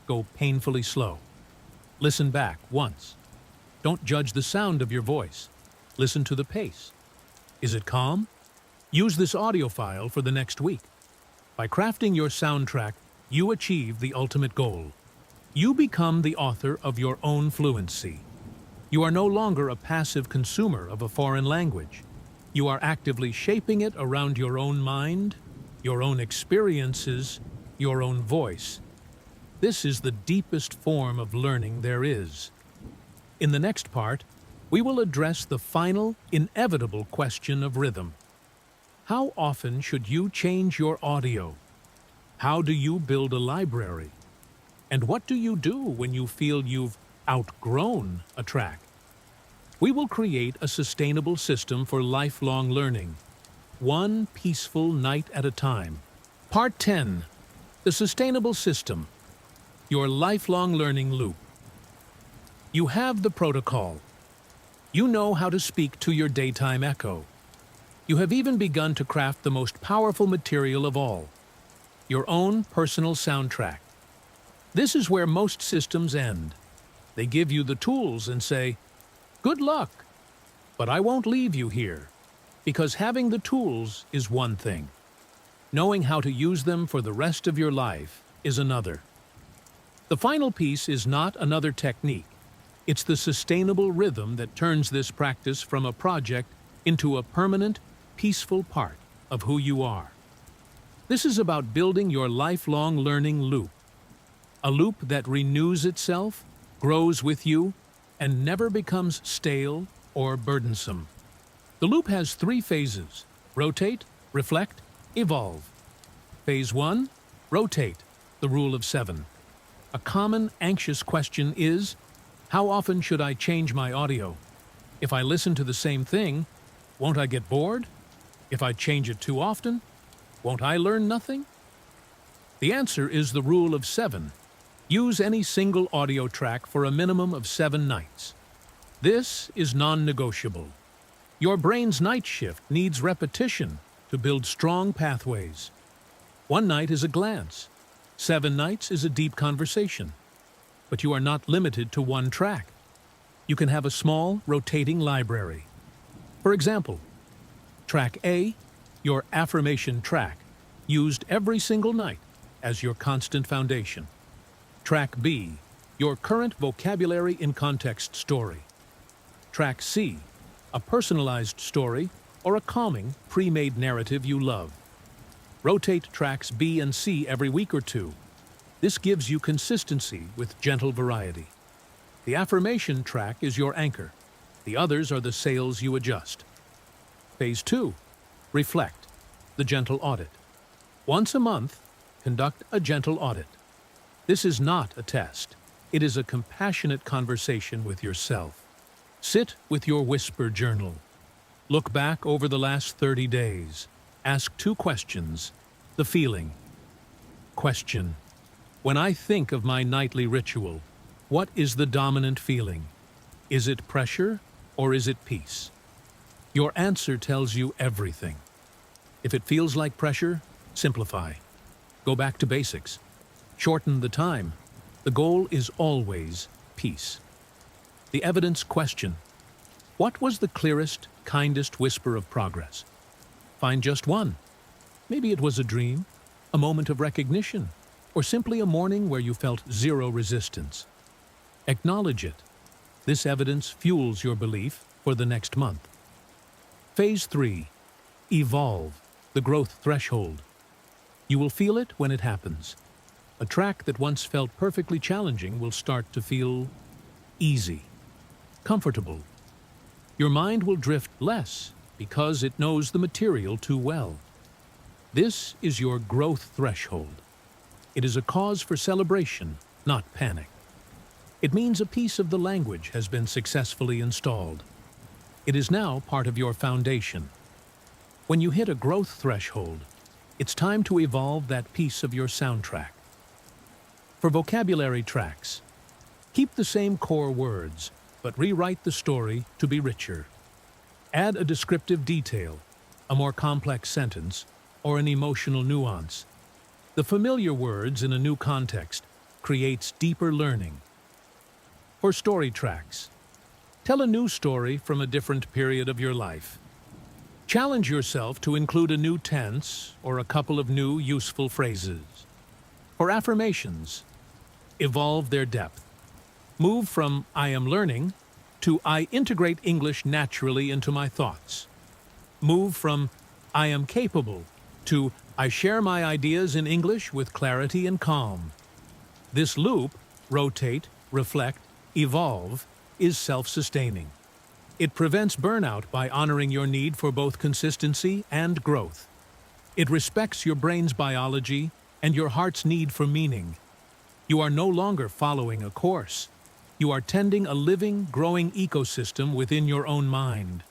Go painfully slow. Listen back once. Don't judge the sound of your voice. Listen to the pace. Is it calm? Use this audio file for the next week. By crafting your soundtrack, you achieve the ultimate goal. You become the author of your own fluency. You are no longer a passive consumer of a foreign language. You are actively shaping it around your own mind, your own experiences, your own voice. This is the deepest form of learning there is. In the next part, we will address the final, inevitable question of rhythm. How often should you change your audio? How do you build a library? And what do you do when you feel you've outgrown a track? We will create a sustainable system for lifelong learning, one peaceful night at a time. Part 10. The Sustainable System. Your lifelong learning loop. You have the protocol. You know how to speak to your daytime echo. You have even begun to craft the most powerful material of all, your own personal soundtrack. This is where most systems end. They give you the tools and say, "Good luck, but I won't leave you here," because having the tools is one thing. Knowing how to use them for the rest of your life is another. The final piece is not another technique. It's the sustainable rhythm that turns this practice from a project into a permanent, peaceful part of who you are. This is about building your lifelong learning loop. A loop that renews itself, grows with you, and never becomes stale or burdensome. The loop has 3 phases: rotate, reflect, evolve. Phase 1, rotate, the rule of 7. A common anxious question is, how often should I change my audio? If I listen to the same thing, won't I get bored? If I change it too often, won't I learn nothing? The answer is the rule of 7. Use any single audio track for a minimum of 7 nights. This is non-negotiable. Your brain's night shift needs repetition to build strong pathways. 1 night is a glance. 7 nights is a deep conversation. But you are not limited to 1 track. You can have a small, rotating library. For example, Track A, your affirmation track, used every single night as your constant foundation. Track B, your current vocabulary in context story. Track C, a personalized story or a calming, pre-made narrative you love. Rotate tracks B and C every week or 2. This gives you consistency with gentle variety. The affirmation track is your anchor. The others are the sails you adjust. Phase 2, reflect, the gentle audit. Once a month, conduct a gentle audit. This is not a test. It is a compassionate conversation with yourself. Sit with your whisper journal. Look back over the last 30 days. Ask 2 questions. The feeling. Question: when I think of my nightly ritual, what is the dominant feeling? Is it pressure or is it peace? Your answer tells you everything. If it feels like pressure, simplify. Go back to basics. Shorten the time. The goal is always peace. The evidence question: what was the clearest, kindest whisper of progress? Find just one. Maybe it was a dream, a moment of recognition, or simply a morning where you felt zero resistance. Acknowledge it. This evidence fuels your belief for the next month. Phase 3. Evolve, the growth threshold. You will feel it when it happens. A track that once felt perfectly challenging will start to feel easy, comfortable. Your mind will drift less because it knows the material too well. This is your growth threshold. It is a cause for celebration, not panic. It means a piece of the language has been successfully installed. It is now part of your foundation. When you hit a growth threshold, it's time to evolve that piece of your soundtrack. For vocabulary tracks, keep the same core words, but rewrite the story to be richer. Add a descriptive detail, a more complex sentence, or an emotional nuance. The familiar words in a new context creates deeper learning. For story tracks, tell a new story from a different period of your life. Challenge yourself to include a new tense or a couple of new useful phrases. For affirmations, evolve their depth. Move from "I am learning" to "I integrate English naturally into my thoughts." Move from "I am capable" to "I share my ideas in English with clarity and calm." This loop, rotate, reflect, evolve, is self-sustaining. It prevents burnout by honoring your need for both consistency and growth. It respects your brain's biology and your heart's need for meaning. You are no longer following a course. You are tending a living, growing ecosystem within your own mind.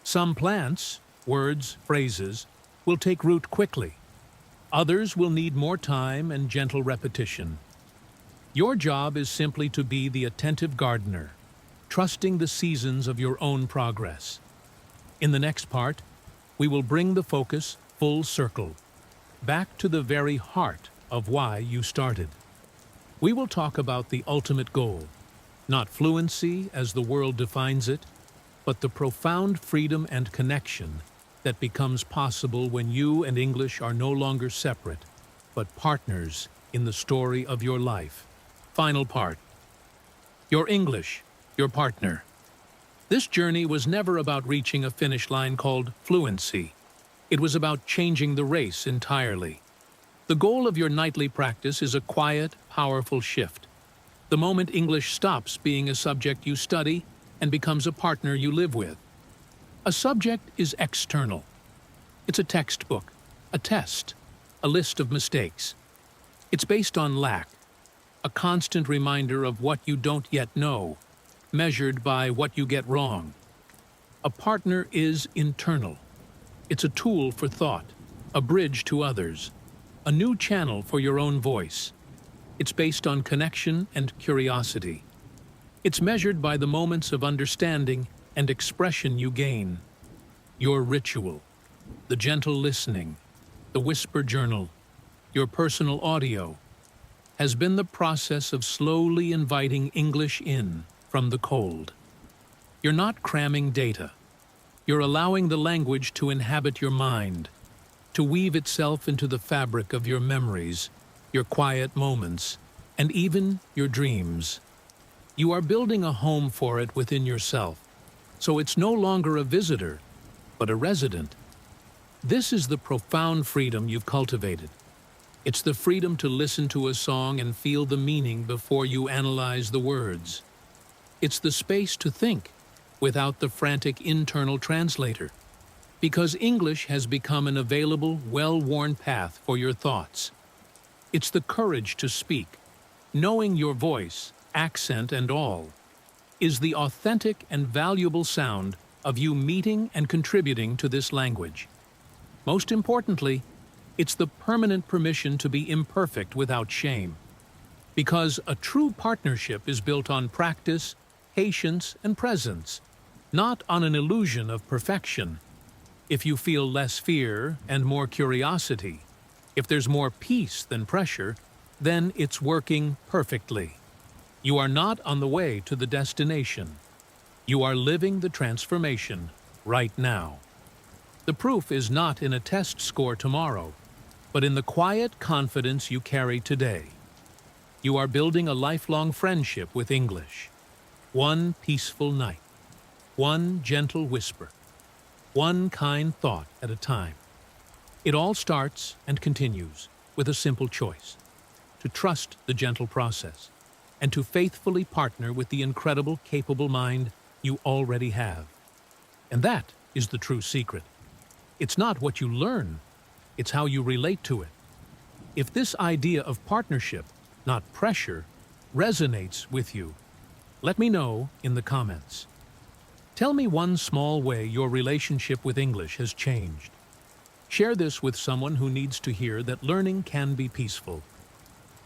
Some plants, words, phrases, will take root quickly. Others will need more time and gentle repetition. Your job is simply to be the attentive gardener, trusting the seasons of your own progress. In the next part, we will bring the focus full circle, back to the very heart of why you started. We will talk about the ultimate goal, not fluency as the world defines it, but the profound freedom and connection that becomes possible when you and English are no longer separate, but partners in the story of your life. Final part. Your English, your partner. This journey was never about reaching a finish line called fluency. It was about changing the race entirely. The goal of your nightly practice is a quiet, powerful shift. The moment English stops being a subject you study and becomes a partner you live with. A subject is external. It's a textbook, a test, a list of mistakes. It's based on lack, a constant reminder of what you don't yet know, measured by what you get wrong. A partner is internal. It's a tool for thought, a bridge to others, a new channel for your own voice. It's based on connection and curiosity. It's measured by the moments of understanding and expression you gain. Your ritual, the gentle listening, the whisper journal, your personal audio, has been the process of slowly inviting English in from the cold. You're not cramming data. You're allowing the language to inhabit your mind, to weave itself into the fabric of your memories, your quiet moments, and even your dreams. You are building a home for it within yourself, so it's no longer a visitor, but a resident. This is the profound freedom you've cultivated. It's the freedom to listen to a song and feel the meaning before you analyze the words. It's the space to think without the frantic internal translator, because English has become an available, well-worn path for your thoughts. It's the courage to speak, knowing your voice, accent and all, is the authentic and valuable sound of you meeting and contributing to this language. Most importantly, it's the permanent permission to be imperfect without shame. Because a true partnership is built on practice, patience, and presence, not on an illusion of perfection. If you feel less fear and more curiosity, if there's more peace than pressure, then it's working perfectly. You are not on the way to the destination. You are living the transformation right now. The proof is not in a test score tomorrow, but in the quiet confidence you carry today. You are building a lifelong friendship with English. One peaceful night, one gentle whisper, one kind thought at a time. It all starts and continues with a simple choice: to trust the gentle process and to faithfully partner with the incredible, capable mind you already have. And that is the true secret. It's not what you learn, it's how you relate to it. If this idea of partnership, not pressure, resonates with you, let me know in the comments. Tell me one small way your relationship with English has changed. Share this with someone who needs to hear that learning can be peaceful.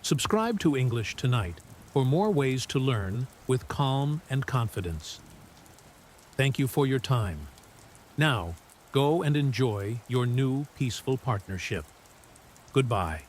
Subscribe to English Tonight for more ways to learn with calm and confidence. Thank you for your time. Now, go and enjoy your new peaceful partnership. Goodbye.